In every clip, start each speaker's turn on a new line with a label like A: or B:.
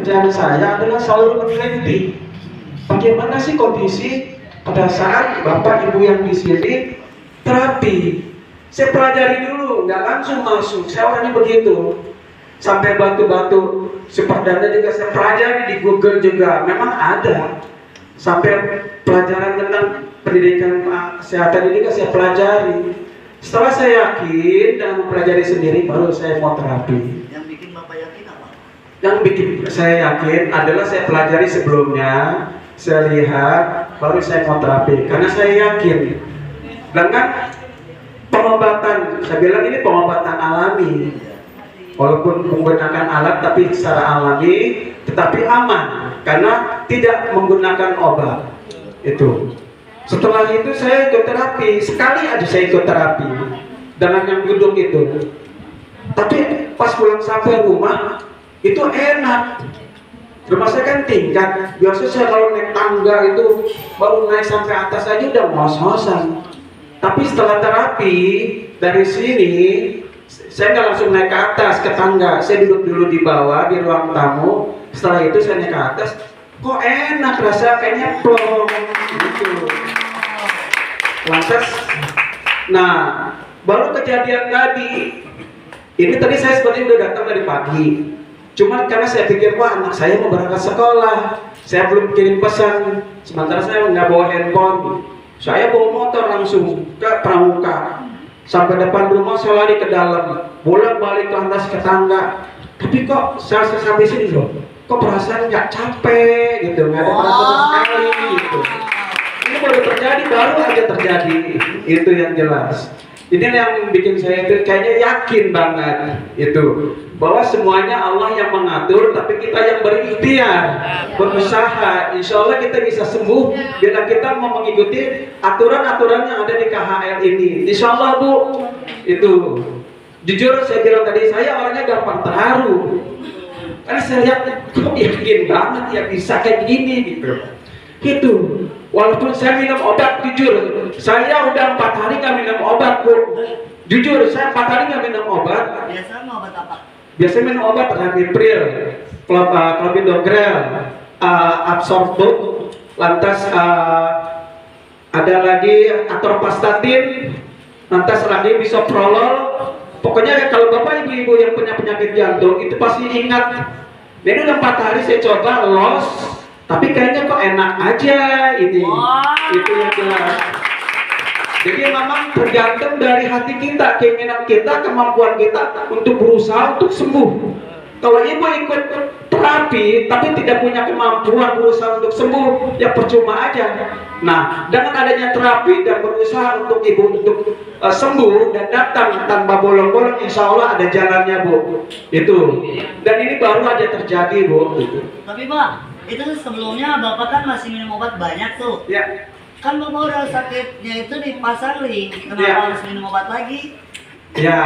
A: Pekerjaan saya adalah selalu meneliti bagaimana sih kondisi pada saat bapak ibu yang di sini terapi. Saya pelajari dulu, nggak langsung masuk. Saya orangnya begitu. Sampai batu-batu seperdana juga saya pelajari di Google juga. Memang ada. Sampai pelajaran tentang pendidikan kesehatan ini juga saya pelajari. Setelah saya yakin dan mempelajari sendiri, baru saya mau terapi.
B: Yang bikin Bapak yakin apa?
A: Yang bikin saya yakin adalah saya pelajari sebelumnya, saya lihat, baru saya mau terapi. Karena saya yakin dengan pengobatan, saya bilang ini pengobatan alami. Walaupun menggunakan alat, tapi secara alami, tetapi aman. Karena tidak menggunakan obat. Itu. Setelah itu saya ikut terapi. Sekali aja saya ikut terapi dengan yang duduk itu. Tapi pas pulang sampai rumah, itu enak. Rumah saya kan tingkat. Biasanya saya kalau naik tangga itu baru naik sampai atas aja udah ngos-ngosan. Tapi setelah terapi dari sini, saya nggak langsung naik ke atas ke tangga. Saya duduk dulu di bawah di ruang tamu. Setelah itu saya naik ke atas. Kok enak rasa kayaknya plong gitu. Lantas, nah baru kejadian tadi. Ini tadi saya sebenarnya udah datang dari pagi. Cuman karena saya pikir, wah anak saya mau berangkat sekolah, saya belum kirim pesan. Sementara saya nggak bawa handphone, saya bawa motor langsung ke pramuka. Sampai depan rumah saya lari ke dalam, bolak-balik lantas ke tangga. Tapi kok saya sampai sini loh, kok perasaan nggak capek gitu, nggak ada perasaan sama sekali gitu. Ini baru terjadi, baru aja terjadi, itu yang jelas. Ini yang bikin saya itu kayaknya yakin banget itu bahwa semuanya Allah yang mengatur, tapi kita yang berikhtiar, berusaha. Insya Allah kita bisa sembuh bila kita mau mengikuti aturan-aturan yang ada di KHL ini. Insya Allah Bu, itu jujur saya bilang tadi, saya orangnya gampang terharu karena saya lihat kok yakin banget ya bisa kayak gini gitu. Itu walaupun saya minum obat, jujur saya udah 4 hari nggak minum obat Bu. Jujur saya 4 hari nggak minum obat.
B: Biasanya obat apa?
A: Biasanya minum obat Ramipril, Clopidogrel, Absorbut, lantas ada lagi Atorvastatin, lantas lagi Bisoprolol. Pokoknya kalau bapak ibu-ibu yang punya penyakit jantung itu pasti ingat. Ini udah 4 hari saya coba los, tapi kayaknya kok enak aja ini. Itu yang jelas. Jadi memang tergantung dari hati kita, keinginan kita, kemampuan kita untuk berusaha untuk sembuh. Kalau ibu ikut terapi tapi tidak punya kemampuan berusaha untuk sembuh, ya percuma aja. Nah, dengan adanya terapi dan berusaha untuk ibu untuk sembuh dan datang tanpa bolong-bolong, insya Allah ada jalannya Bu. Itu. Dan ini baru aja terjadi Bu. Gitu.
B: Tapi Pak, itu sebelumnya Bapak kan masih minum obat banyak tuh.
A: Ya.
B: Kan Bapak udah sakitnya itu dipasang ring, kenapa
A: Ya.
B: harus minum obat lagi?
A: Ya,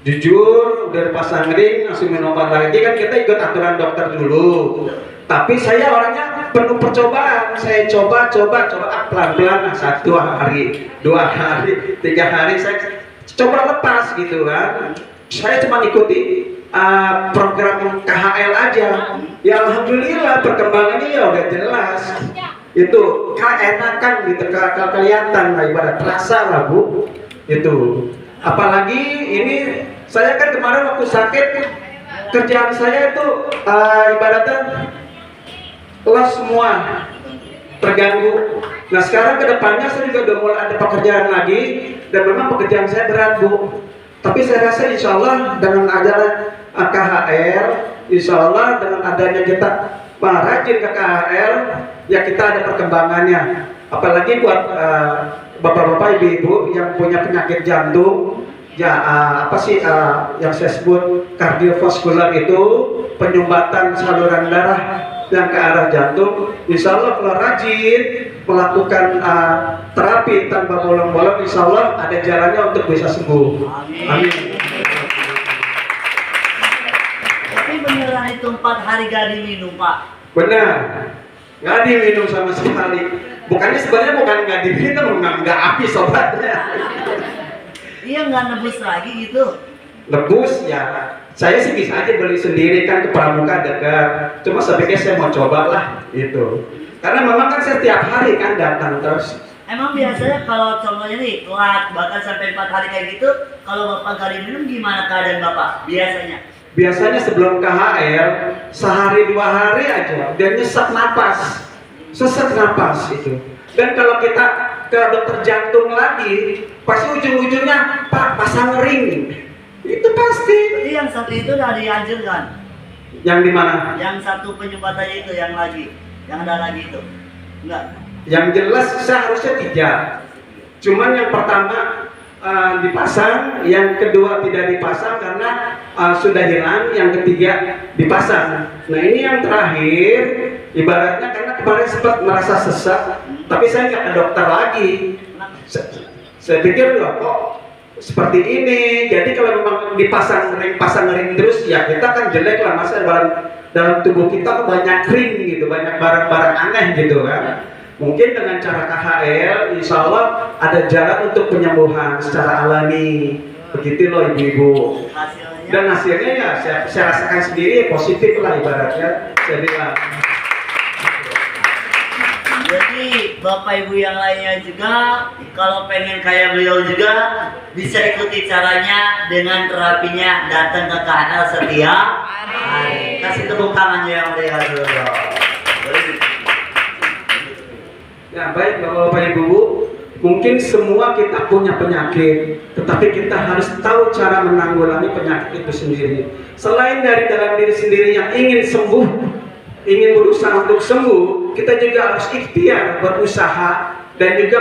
A: jujur udah pasang ring langsung minum obat lagi kan kita ikut aturan dokter dulu. Tapi saya orangnya penuh percobaan. Saya coba pelan-pelan, 1 hari, 2 hari, 3 hari saya coba lepas gitu kan. Saya cuma ikuti program KHL aja. Ya alhamdulillah perkembangannya ya udah jelas. Itu keenakan gitu, kelihatan lah, ibarat terasa lah Bu. Itu. Apalagi ini saya kan kemarin waktu sakit, kerjaan saya itu ibaratnya los semua, terganggu. Nah sekarang kedepannya saya juga udah mulai ada pekerjaan lagi, dan memang pekerjaan saya berat Bu. Tapi saya rasa insya Allah dengan adanya KHL, insya Allah dengan adanya kita rajin ke KHL, ya kita ada perkembangannya. Apalagi buat bapak-bapak, ibu-ibu yang punya penyakit jantung, ya yang saya sebut kardiovaskular itu, penyumbatan saluran darah yang ke arah jantung. Insya Allah kalau rajin melakukan terapi tanpa bolong-bolong, insya Allah ada jalannya untuk bisa sembuh. Amin.
B: Tapi beneran itu 4 hari gak diminum Pak?
A: Benar, nggak diminum sama sekali. Bukannya sebenarnya bukan nggak diminum, nggak habis obatnya.
B: Iya, nggak nebus lagi gitu.
A: Lebus ya, Saya sih bisa aja beli sendiri kan ke Pramuka dekat. Cuma saya pikir saya mau coba lah gitu. Karena memang kan saya tiap hari kan datang terus.
B: Emang biasanya kalau contohnya nih telat bahkan sampai 4 hari kayak gitu, kalau bapak gak minum gimana keadaan bapak biasanya?
A: Biasanya sebelum KHL sehari 2 hari aja dia nyesek napas, sesak napas itu. Dan kalau kita ke dokter jantung lagi, pasti ujung-ujungnya Pak pasang ring. Itu pasti.
B: Jadi yang satu itu udah dianjurkan.
A: Yang di mana?
B: Yang satu penyumbatannya itu yang ada lagi itu. Enggak.
A: Yang jelas seharusnya 3. Cuman yang pertama dipasang, yang kedua tidak dipasang karena sudah hilang, yang ketiga dipasang. Nah ini yang terakhir, ibaratnya karena kemarin sempat merasa sesak, tapi saya nggak ke dokter lagi. Saya pikir loh kok seperti ini. Jadi kalau memang dipasang ring terus, ya kita kan jelek lah, masa dalam tubuh kita banyak ring gitu, banyak barang-barang aneh gitu kan. Mungkin dengan cara KHL, insya Allah ada jalan untuk penyembuhan secara alami. Begitu loh ibu-ibu. Dan hasilnya ya saya rasakan sendiri positif lah ibaratnya. Saya bilang.
B: Jadi bapak ibu yang lainnya juga kalau pengen kayak beliau juga bisa ikuti caranya dengan terapinya, datang ke KHL setiap hari. Kasih tepuk tangannya yang meriah dulu.
A: Ya baik bapak ibu, mungkin semua kita punya penyakit, tetapi kita harus tahu cara menanggulangi penyakit itu sendiri. Selain dari dalam diri sendiri yang ingin sembuh, ingin berusaha untuk sembuh, kita juga harus ikhtiar berusaha dan juga